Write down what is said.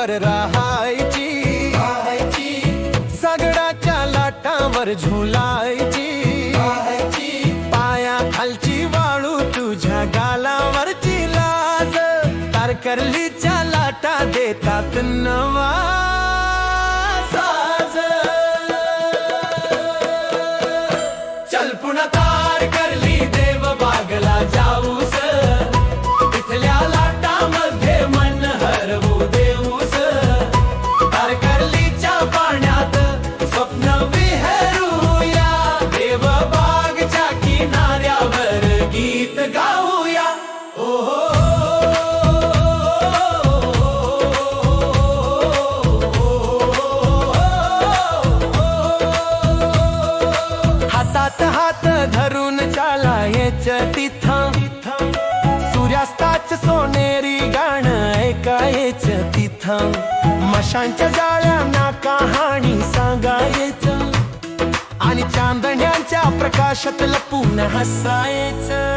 वर राहायची, सगडाच्या लाटावर झुलायची, पाया खालची वाळू तुझ्या गालावरची लाज, तारकर्लीच्या लाटा देतात नवा साज. चल पुन्हा तारकर्ली देव बागला जाऊस, तिथल्या लाटामध्ये मन हरवू देऊस, तारकर्लीच्या पाण्यात स्वप्न विहरूया, देव बागच्या किनाऱ्यावर गीत गाऊया. हातात हात धरून चालायचं तिथं, सूर्यास्ताच सोनेरी गाणं ऐकायचं तिथं, मशांच्या जाळ्यांना कहाणी सांगायचं आणि चांदण्यांच्या प्रकाशात लपून हसायचं.